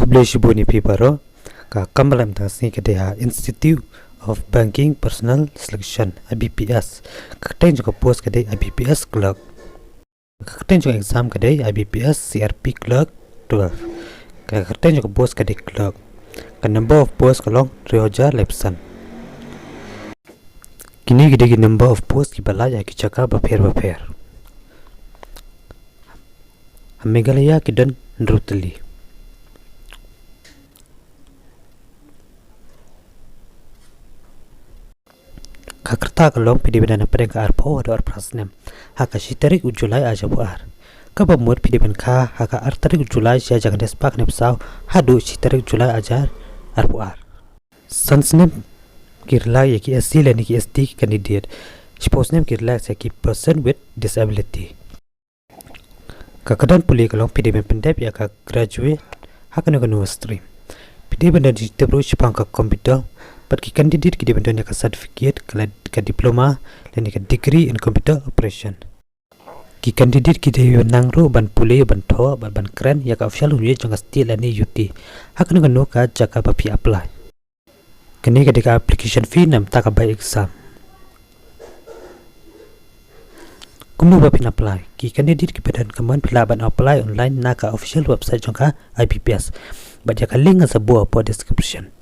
publish buni pibaro ka kamalam tasni kedeha Institute of Banking Personnel Selection IBPS kakten juga post kedai IBPS clerk kakten juga exam kedai IBPS CRP clerk 12 kakten juga post kedai clerk ka number of post kalong 3000 lepsan kini kedai number of post ki balai ki chaka bapher Meghalaya kidan Nrutali kakerta kalong pidi benda pada ka arpo ada arprasnem haka shitarik Julai aja buar kaba mur pidi ben ka haka artarik Julai sia jangan despak nepsau hadu shitarik Julai ajar arpuar sansnem kirla yaki SC leni ki SD candidate sposnem kirla ki person with disability kakadan puli kalong pidi ben pendep ya ka graduate haka no stream pidi benda di tebru chipang ka komputer but ki candidate ki benda ka certificate ka diploma dan ka degree in computer operation ki candidate ki de nangro ban puli ban tho ban kren ya ka official huye jang still ani yuti haka no ka jaka papi apply kini ka application fee nam ta ka by exam kumu bapin apply ki candidate ki pedan kaman pilaban apply online na ka official website jangka IBPS baca ka link sa buah po description